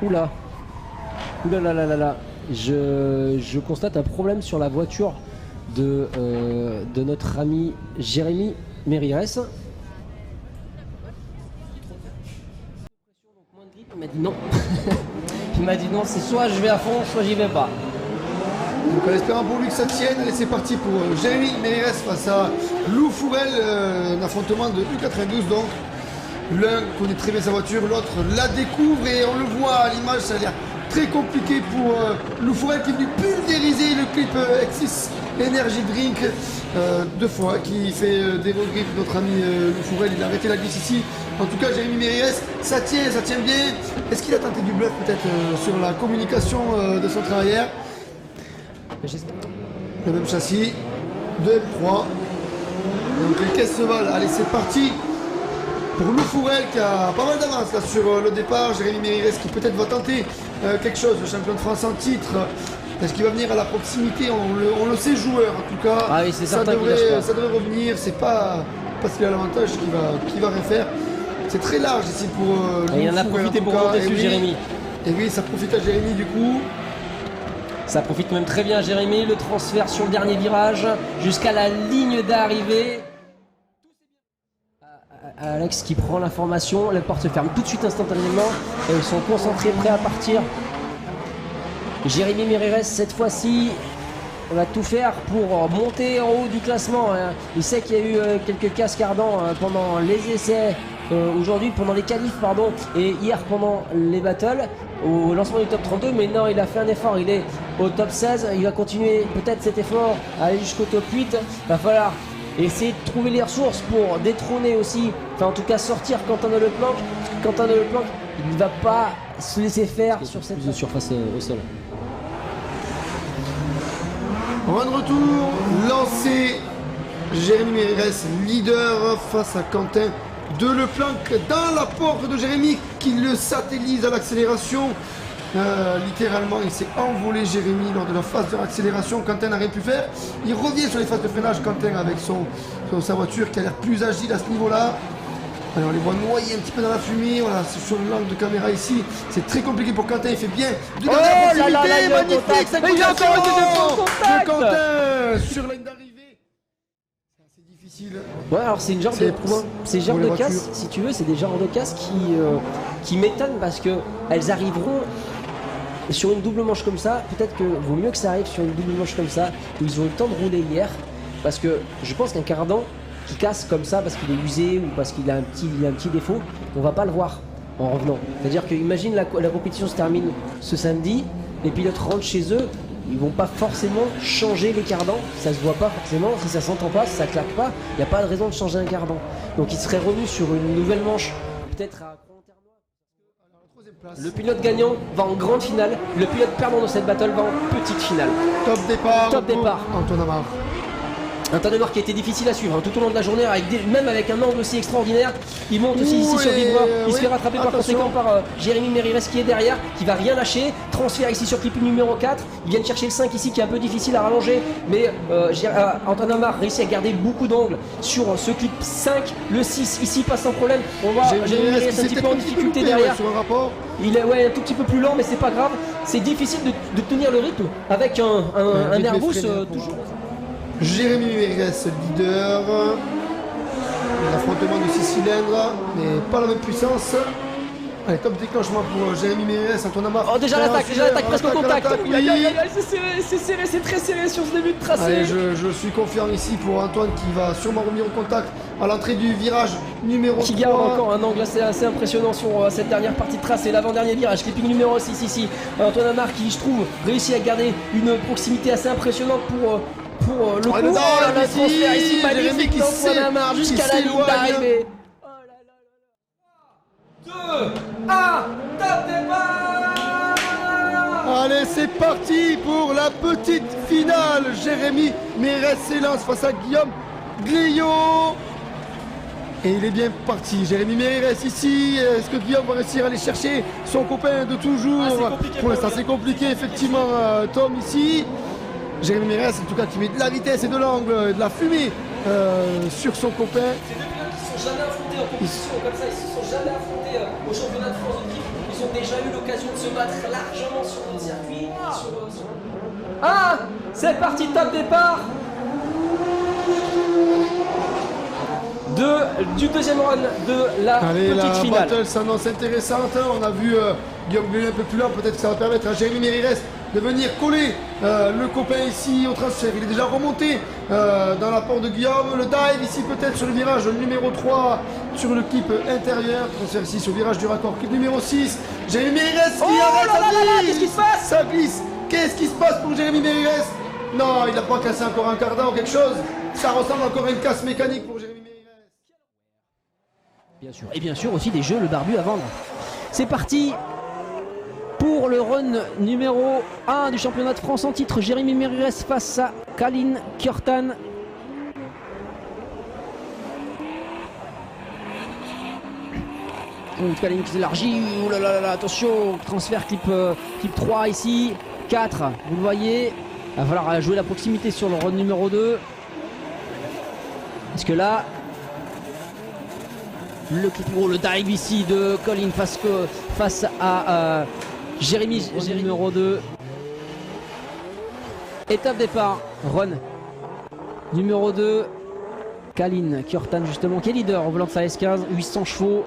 Oula. Oula là là là là. Je constate un problème sur la voiture de notre ami Jérémy Mérires. Il m'a dit non. Il m'a dit non, c'est soit je vais à fond, soit j'y vais pas. Donc en espérant pour lui que ça tienne, allez c'est parti pour Jérémy Mérires face à Lou Fourel, un affrontement de U92 donc. L'un connaît très bien sa voiture, l'autre la découvre et on le voit à l'image, ça a l'air très compliqué pour Lou Fourel qui est venu pulvériser le clip X6 Energy Drink deux fois, qui fait des regrets pour notre ami Lou Fourel, il a arrêté la glisse ici. En tout cas Jérémy Mérires, ça tient bien. Est-ce qu'il a tenté du bluff peut-être sur la communication de son train arrière? Le même châssis, 2 M3. Donc les caisses se valent, allez c'est parti pour Lou Fourel qui a pas mal d'avance là sur le départ. Jérémy Mérires qui peut-être va tenter quelque chose, le champion de France en titre. Est-ce qu'il va venir à la proximité? On le sait joueur en tout cas. Ah oui, c'est ça certain devrait revenir, c'est pas parce qu'il a l'avantage qu'il va rien faire. C'est très large ici pour Lou il en a Fourel, profité pour monter sur Jérémy. Et oui, ça profite à Jérémy du coup. Ça profite même très bien à Jérémy, le transfert sur le dernier virage jusqu'à la ligne d'arrivée. Alex qui prend l'information, la porte se ferme tout de suite instantanément et ils sont concentrés, prêts à partir. Jérémy Mérires cette fois-ci va tout faire pour monter en haut du classement. Il sait qu'il y a eu quelques casques ardents pendant les essais, aujourd'hui pendant les qualifs pardon, et hier pendant les battles au lancement du top 32, mais non, il a fait un effort, il est au top 16, il va continuer peut-être cet effort, aller jusqu'au top 8, va falloir essayer de trouver les ressources pour détrôner aussi, enfin en tout cas sortir Quentin Deleplanque. Quentin Deleplanque, il ne va pas se laisser faire sur cette surface au sol. On de retour, lancé Jérémy Mérires, leader face à Quentin Deleplanque dans la porte de Jérémy qui le satellise à l'accélération. Littéralement, il s'est envolé Jérémy lors de la phase de l'accélération. Quentin n'a rien pu faire. Il revient sur les phases de freinage, Quentin, avec sa voiture qui a l'air plus agile à ce niveau-là. Alors on les voit noyer un petit peu dans la fumée, voilà, c'est sur l'angle de caméra ici, c'est très compliqué pour Quentin, il fait bien de garder la proximité, magnifique, cette de Quentin sur la ligne d'arrivée. C'est difficile. Ouais, alors c'est une genre c'est genre de casse, si tu veux, c'est des genres de casse qui m'étonnent parce que elles arriveront sur une double manche comme ça. Peut-être que vaut mieux que ça arrive sur une double manche comme ça où ils ont eu le temps de rouler hier, parce que je pense qu'un cardan qui casse comme ça parce qu'il est usé ou parce qu'il a un petit défaut, on va pas le voir en revenant. C'est-à-dire que imagine la compétition se termine ce samedi, les pilotes rentrent chez eux, ils vont pas forcément changer les cardans, ça se voit pas forcément, si ça s'entend pas, si ça claque pas, il n'y a pas de raison de changer un cardan. Donc il serait revenu sur une nouvelle manche, peut-être à le pilote gagnant va en grande finale, le pilote perdant de cette battle va en petite finale. Top départ. Antoine Amar. Un temps de marque qui a été difficile à suivre tout au long de la journée, même avec un angle aussi extraordinaire. Il monte aussi ici sur Villebois, il se fait rattraper par conséquent par Jérémy Mérires qui est derrière, qui va rien lâcher. Transfert ici sur clip numéro 4. Ils viennent chercher le 5 ici qui est un peu difficile à rallonger, mais Antoine Amar réussit à garder beaucoup d'angles sur ce clip 5. Le 6 ici passe sans problème. On voit Jérémy Mérires un petit peu en difficulté derrière. Sur un rapport. Il est un tout petit peu plus lent, mais c'est pas grave. C'est difficile de tenir le rythme avec un Airbus toujours. Jérémy Mérires, leader. L'affrontement de 6 cylindres, mais pas la même puissance. Allez, top déclenchement pour Jérémy Mérires, Antoine Amar. Oh, déjà l'attaque presque au contact. C'est serré, c'est très serré sur ce début de tracé. Allez, je suis confiant ici pour Antoine qui va sûrement revenir au contact à l'entrée du virage numéro 3. Qui garde encore un angle assez impressionnant sur cette dernière partie de tracé, l'avant-dernier virage, clipping numéro 6 ici. Antoine Amar qui, je trouve, réussit à garder une proximité assez impressionnante pour le coup. Le transfert ici magnifique d'Antoine Amar jusqu'à la ligne d'arrivée. 2, 1, top départ. Allez, c'est parti pour la petite finale. Jérémy Mérires s'élance face à Guillaume Glio. Et il est bien parti. Jérémy Mérires ici. Est-ce que Guillaume va réussir à aller chercher son copain de toujours? Pour l'instant, c'est compliqué, effectivement, Tom ici. Jérémy Mérires, en tout cas, qui met de la vitesse et de l'angle et de la fumée sur son copain. Ces deux pilotes qui ne sont jamais affrontés en compétition comme ça, ils ne se sont jamais affrontés au championnat de France de drift. Ils ils ont déjà eu l'occasion de se battre largement sur notre circuit. Ah, c'est parti, top départ du deuxième run de la petite finale. Battle s'annonce intéressante. On a vu Guillaume Gueulin un peu plus lent. Peut-être que ça va permettre à Jérémy Mérires de venir coller le copain ici au transfert. Il est déjà remonté dans la porte de Guillaume. Le dive ici peut-être sur le virage numéro 3 sur le clip intérieur. Transfert ici sur le virage du raccord clip numéro 6. Jérémy Mérires qui arrête sa glisse. Qu'est-ce qui se passe? Ça glisse. Qu'est-ce qui se passe pour Jérémy Mérires? Non, il n'a pas cassé encore un cardan ou quelque chose. Ça ressemble encore à une casse mécanique pour Jérémy Mérires. Bien sûr. Et bien sûr aussi des jeux, le barbu à vendre. C'est parti pour le run numéro 1 du championnat de France en titre. Jérémy Mérires face à Kalin Kjortan. Kalin qui s'élargit. Ouh là là là, attention. Transfert clip 3 ici. 4, vous le voyez. Il va falloir jouer la proximité sur le run numéro 2. Parce que là, le dive ici de Colin face à Jérémy numéro 2. Étape départ, run numéro 2. Kalin Kjortan justement qui est leader au volant de sa S15, 800 chevaux.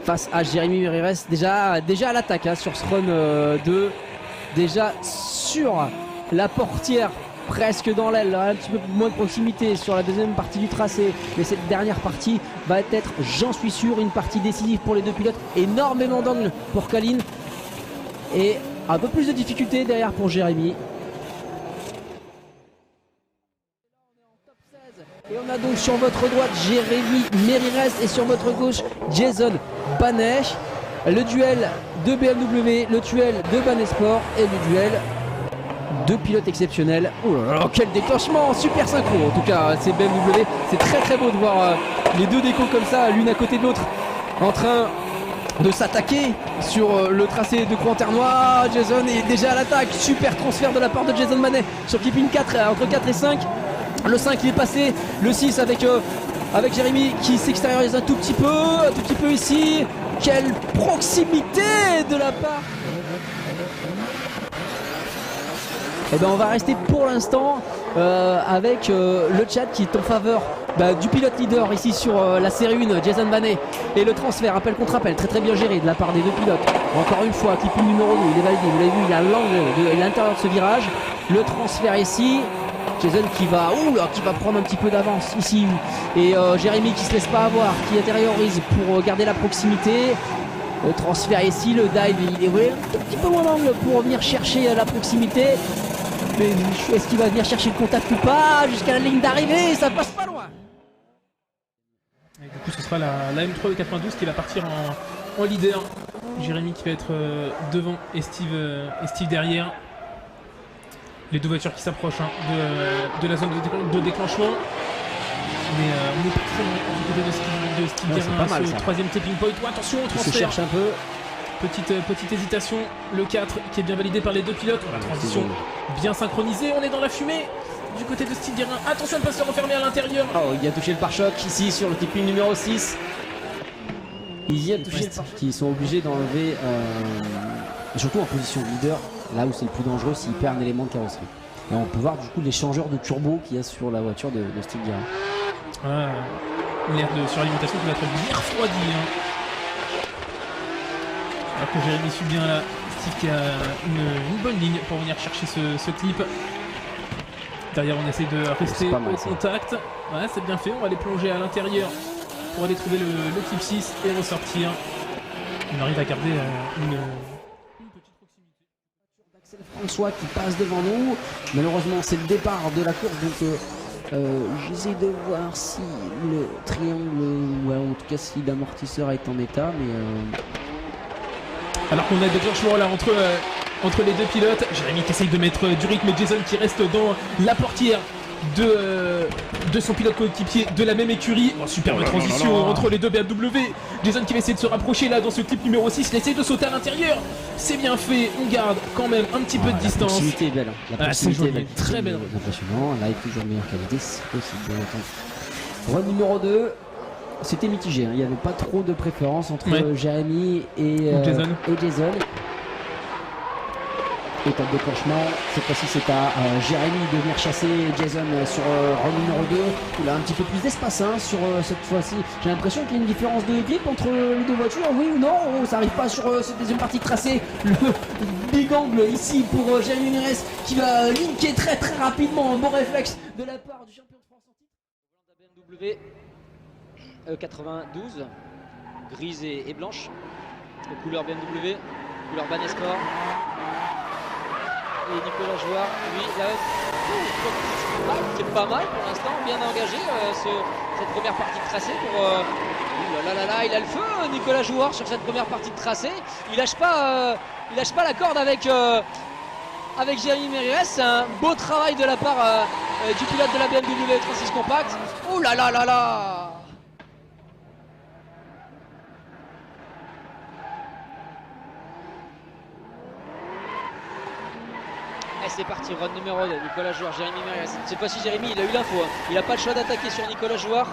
Face à Jérémy Mérires, déjà à l'attaque hein, sur ce run 2. Déjà sur la portière. Presque dans l'aile, un petit peu moins de proximité sur la deuxième partie du tracé. Mais cette dernière partie va être, j'en suis sûr, une partie décisive pour les deux pilotes. Énormément d'angle pour Kalin. Et un peu plus de difficulté derrière pour Jérémy. Et on a donc sur votre droite Jérémy Mérires et sur votre gauche Jason Banet. Le duel de BMW, le duel de Banesport et le duel deux pilotes exceptionnels. Oh là là, quel déclenchement, super synchro. En tout cas, c'est BMW. C'est très très beau de voir les deux décos comme ça, l'une à côté de l'autre, en train de s'attaquer sur le tracé de Croix-en-Ternois. Jason est déjà à l'attaque. Super transfert de la part de Jason Banet sur Keeping 4, entre 4 et 5. Le 5 il est passé, le 6 avec Jérémy qui s'extériorise un tout petit peu ici. Quelle proximité de la part. Et ben on va rester pour l'instant avec le chat qui est en faveur du pilote leader ici sur la série 1, Jason Banet. Et le transfert, appel contre appel, très très bien géré de la part des deux pilotes. Encore une fois, clip numéro 2, il est validé, vous l'avez vu, il a l'angle de l'intérieur de ce virage. Le transfert ici, Jason qui va prendre un petit peu d'avance ici. Et Jérémy qui se laisse pas avoir, qui intériorise pour garder la proximité. Le transfert ici, le dive, il est un tout petit peu moins d'angle pour venir chercher la proximité. Mais est-ce qu'il va venir chercher le contact ou pas jusqu'à la ligne d'arrivée? Ça passe pas loin. Et du coup, ce sera la M3 de 92 qui va partir en leader. Jérémy qui va être devant et Steve derrière. Les deux voitures qui s'approchent de la zone de déclenchement. Mais on est pas très loin du côté de Steve derrière ce troisième tipping point. Oh, attention, on transfert. Il se cherche un peu. Petite hésitation, le 4 qui est bien validé par les deux pilotes. La transition bien synchronisée, on est dans la fumée du côté de Steve Guérin. Attention à ne pas se refermer à l'intérieur. Oh, il a touché le pare-choc ici sur le tipping numéro 6. Il y a touché le pare-choc. Ils sont obligés d'enlever, surtout en position leader, là où c'est le plus dangereux s'il perd un élément de carrosserie. Et on peut voir du coup l'échangeur de turbo qu'il y a sur la voiture de Steve Guérin. L'air de suralimentation qui va être bien refroidi. Alors que Jérémy suit bien là, Steve qui a une bonne ligne pour venir chercher ce clip. Derrière on essaie de rester au contact. Ouais, c'est bien fait, on va aller plonger à l'intérieur pour aller trouver le clip 6 et ressortir. On arrive à garder une petite proximité. François qui passe devant nous. Malheureusement c'est le départ de la course, donc j'essaie de voir si le triangle, ou en tout cas si l'amortisseur est en état, mais alors qu'on a des déclenchements là entre les deux pilotes. Jérémy qui essaye de mettre du rythme, Jason qui reste dans la portière de son pilote coéquipier de la même écurie. Superbe transition entre les deux BMW. Jason qui va essayer de se rapprocher là dans ce clip numéro 6. Il essaye de sauter à l'intérieur. C'est bien fait, on garde quand même un petit peu de distance. La proximité est belle. La proximité est belle. Très belle. Impressionnant, live toujours meilleure qualité, c'est possible bien entendu. Run numéro 2. C'était mitigé, hein. Il n'y avait pas trop de préférence entre Ouais. Jérémy et Jason. Et top déclenchement, cette fois-ci c'est à Jérémy de venir chasser Jason sur run numéro 2. Il a un petit peu plus d'espace hein, sur cette fois-ci. J'ai l'impression qu'il y a une différence de grip entre les deux voitures, oui ou non? Oh, ça arrive pas sur cette deuxième partie de tracé. Le big angle ici pour Jérémy Mérès qui va linker très rapidement. Un bon réflexe de la part du champion de France en titre. BMW 92, grise et blanche, couleur BMW, couleur Banesport. Et Nicolas Jouard, lui, là, qui est pas mal pour l'instant, bien engagé cette première partie de tracé pour. Là, il a le feu, Nicolas Jouard sur cette première partie de tracé. Il lâche pas la corde avec Jérémy Mérès. C'est un beau travail de la part du pilote de la BMW 36 Compact. Oh là. Et c'est parti, run numéro 2, Nicolas Jouard, Jérémy Mérès. Cette fois-ci, Jérémy, il a eu l'info. Hein. Il n'a pas le choix d'attaquer sur Nicolas Jouard.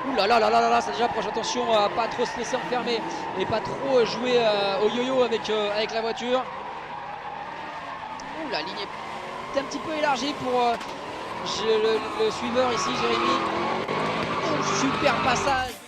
Ouh là, ça déjà approche. Attention à pas trop se laisser enfermer et pas trop jouer au yo-yo avec la voiture. Ouh, la ligne est un petit peu élargie pour le suiveur ici, Jérémy. Oh, super passage.